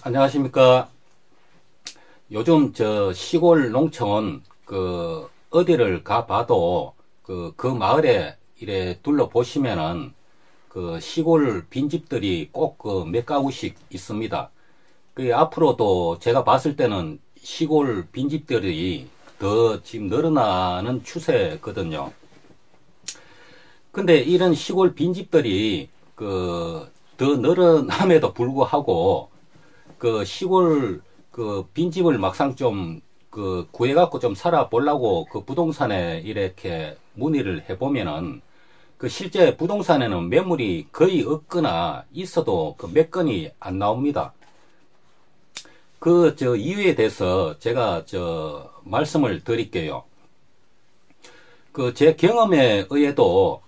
안녕하십니까. 요즘 시골 농촌 어디를 가봐도 그 마을에 이래 둘러보시면은 시골 빈집들이 꼭 몇 가구씩 있습니다. 앞으로도 제가 봤을 때는 시골 빈집들이 더 지금 늘어나는 추세거든요. 근데 이런 시골 빈집들이 더 늘어남에도 불구하고 시골 빈집을 막상 좀 구해갖고 좀 살아보려고 부동산에 이렇게 문의를 해보면은 실제 부동산에는 매물이 거의 없거나 있어도 몇 건이 안 나옵니다. 이유에 대해서 제가 말씀을 드릴게요. 제 경험에 의해도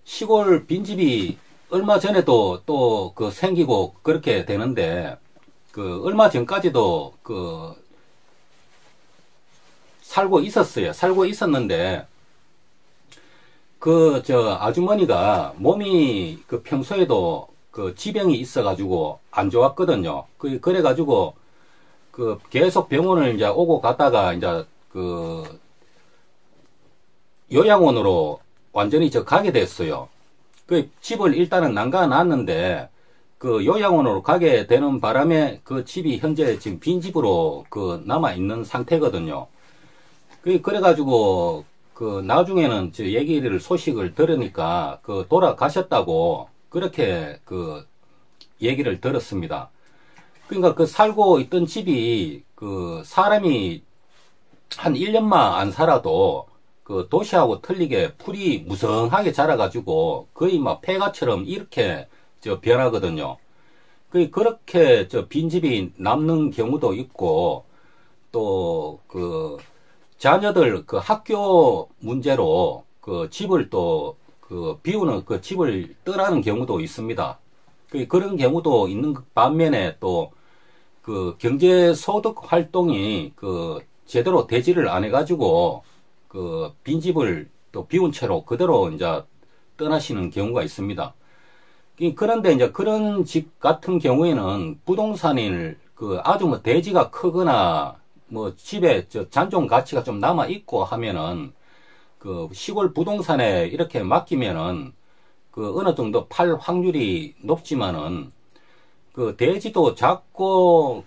시골 빈집이 얼마 전에도 또 생기고 그렇게 되는데 얼마 전까지도 살고 있었어요. 살고 있었는데 아주머니가 몸이 평소에도 지병이 있어가지고 안 좋았거든요. 그래가지고 계속 병원을 이제 오고 갔다가 이제 요양원으로 완전히 가게 됐어요. 집을 일단은 남겨놨는데 요양원으로 가게 되는 바람에 집이 현재 지금 빈집으로 남아있는 상태거든요. 그래가지고 나중에는 소식을 들으니까 돌아가셨다고 그렇게 얘기를 들었습니다. 그러니까 살고 있던 집이 사람이 한 1년만 안 살아도 도시하고 틀리게 풀이 무성하게 자라가지고 거의 막 폐가처럼 이렇게 변하거든요. 그렇게 빈집이 남는 경우도 있고 또 자녀들 학교 문제로 집을 또 비우는 집을 떠나는 경우도 있습니다. 그런 경우도 있는 반면에 또 경제소득 활동이 제대로 되지를 안 해가지고 빈집을 또 비운 채로 그대로 이제 떠나시는 경우가 있습니다. 그런데 이제 그런 집 같은 경우에는 부동산을 아주 대지가 크거나 집에 잔존 가치가 좀 남아 있고 하면은 시골 부동산에 이렇게 맡기면은 어느 정도 팔 확률이 높지만은 대지도 작고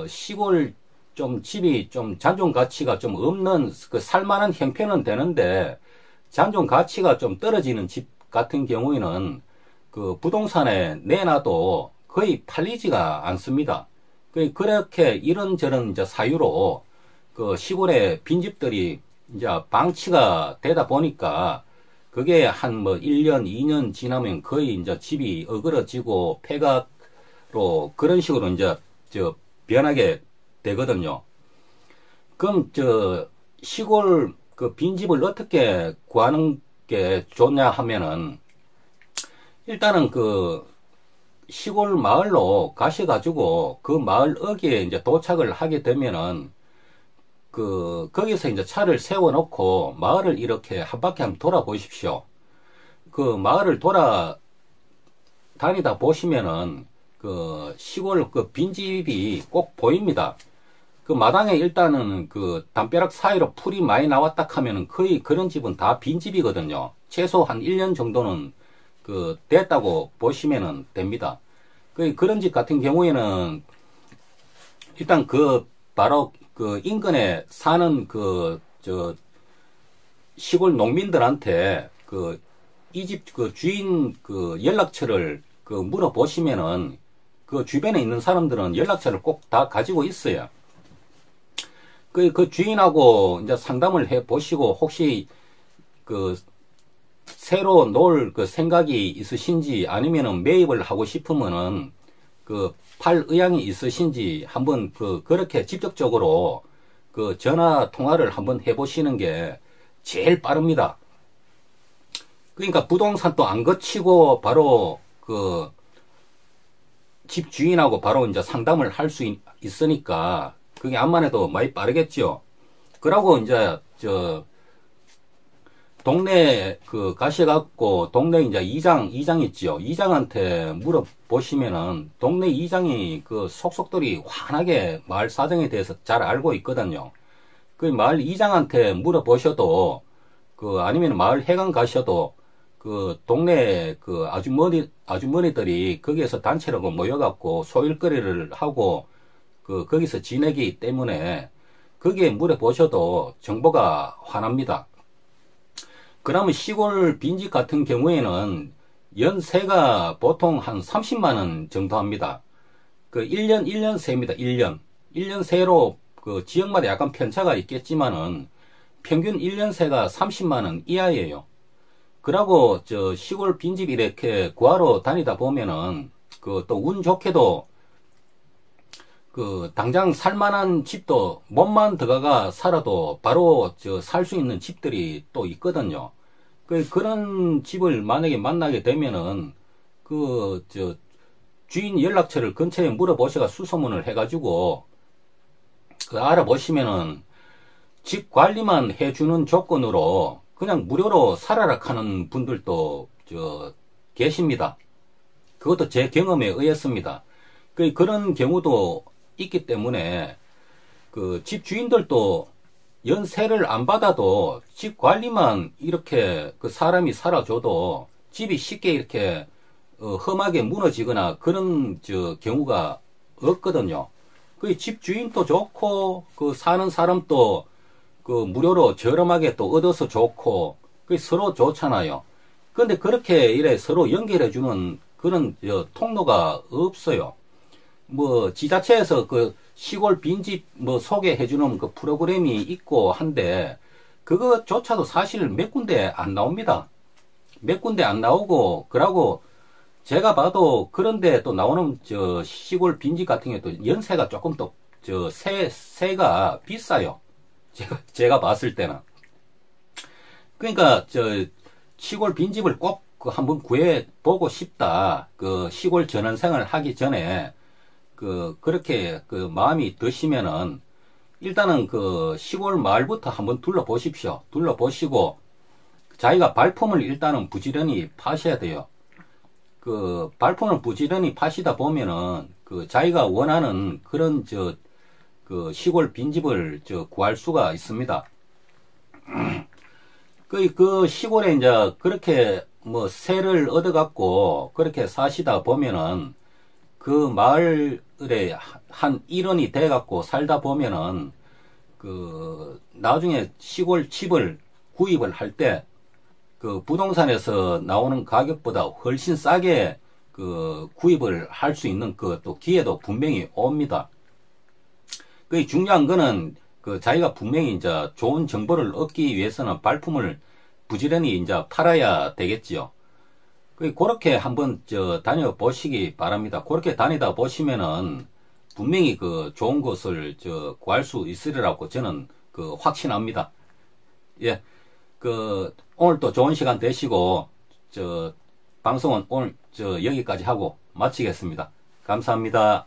시골 좀 집이 좀 잔존 가치가 좀 없는 살만한 형편은 되는데 잔존 가치가 좀 떨어지는 집 같은 경우에는 부동산에 내놔도 거의 팔리지가 않습니다. 그렇게 이런저런 이제 사유로 시골의 빈집들이 이제 방치가 되다 보니까 그게 한 1년, 2년 지나면 거의 이제 집이 어그러지고 폐가로 그런 식으로 이제 변하게 되거든요. 그럼 시골 빈집을 어떻게 구하는 게 좋냐 하면은 일단은 시골 마을로 가셔가지고 마을 어귀에 이제 도착을 하게 되면은 거기서 이제 차를 세워놓고 마을을 이렇게 한 바퀴 한번 돌아보십시오. 마을을 다니다 보시면은 시골 빈집이 꼭 보입니다. 마당에 일단은 담벼락 사이로 풀이 많이 나왔다 하면은 거의 그런 집은 다 빈집이거든요. 최소 한 1년 정도는 됐다고 보시면 됩니다. 그런 집 같은 경우에는 일단 바로 인근에 사는 시골 농민들한테 이 집 주인 연락처를 물어보시면은 주변에 있는 사람들은 연락처를 꼭 다 가지고 있어요. 주인하고 이제 상담을 해 보시고 혹시 새로 놓을 생각이 있으신지 아니면은 매입을 하고 싶으면은 팔 의향이 있으신지 한번 그렇게 직접적으로 전화 통화를 한번 해 보시는 게 제일 빠릅니다. 그러니까 부동산 또 안 거치고 바로 집 주인하고 바로 이제 상담을 할 수 있으니까 그게 암만 해도 많이 빠르겠죠. 그러고 이제 동네 가셔갖고 동네 이제 이장 있지요. 이장한테 물어보시면은 동네 이장이 속속들이 환하게 마을 사정에 대해서 잘 알고 있거든요. 그 마을 이장한테 물어보셔도 아니면 마을 회관 가셔도 동네 아주머니들이 거기에서 단체로 모여갖고 소일거리를 하고 거기서 지내기 때문에 거기에 물어보셔도 정보가 환합니다. 그러면 시골 빈집 같은 경우에는 연세가 보통 한 30만원 정도 합니다. 1년 세입니다. 1년 세로 지역마다 약간 편차가 있겠지만은 평균 1년 세가 30만원 이하예요. 그러고 시골 빈집 이렇게 구하러 다니다 보면은 또 운 좋게도 당장 살만한 집도 몸만 들어가 살아도 바로 살 수 있는 집들이 또 있거든요. 그런 집을 만약에 만나게 되면은 주인 연락처를 근처에 물어보셔가 수소문을 해가지고 알아보시면은 집 관리만 해주는 조건으로 그냥 무료로 살아라 하는 분들도 계십니다. 그것도 제 경험에 의했습니다. 그런 경우도 있기 때문에 집 주인들도 연세를 안 받아도 집 관리만 이렇게 사람이 살아줘도 집이 쉽게 이렇게 험하게 무너지거나 그런 경우가 없거든요. 집 주인도 좋고 사는 사람도 무료로 저렴하게 또 얻어서 좋고 서로 좋잖아요. 근데 그렇게 이래 서로 연결해주는 그런 통로가 없어요. 지자체에서 시골 빈집 소개해주는 프로그램이 있고 한데 그것조차도 사실 몇 군데 안 나옵니다. 몇 군데 안 나오고 그러고 제가 봐도 그런데 또 나오는 시골 빈집 같은 경우도 연세가 조금 더 세가 비싸요. 제가 봤을 때는. 그러니까 시골 빈집을 꼭 한번 구해보고 싶다. 시골 전원생활 하기 전에 그렇게 마음이 드시면은 일단은 시골 마을부터 한번 둘러보십시오. 둘러보시고 자기가 발품을 일단은 부지런히 파셔야 돼요. 발품을 부지런히 파시다 보면은 자기가 원하는 그런 시골 빈집을 구할 수가 있습니다. 시골에 이제 그렇게 세를 얻어갖고 그렇게 사시다 보면은 마을에 한 일원이 돼갖고 살다 보면은 나중에 시골 집을 구입을 할 때 부동산에서 나오는 가격보다 훨씬 싸게 구입을 할 수 있는 또 기회도 분명히 옵니다. 중요한 거는 자기가 분명히 이제 좋은 정보를 얻기 위해서는 발품을 부지런히 이제 팔아야 되겠지요. 그렇게 한번 다녀보시기 바랍니다. 그렇게 다니다 보시면은 분명히 좋은 것을 구할 수 있으리라고 저는 확신합니다. 예. 오늘 또 좋은 시간 되시고 방송은 오늘 여기까지 하고 마치겠습니다. 감사합니다.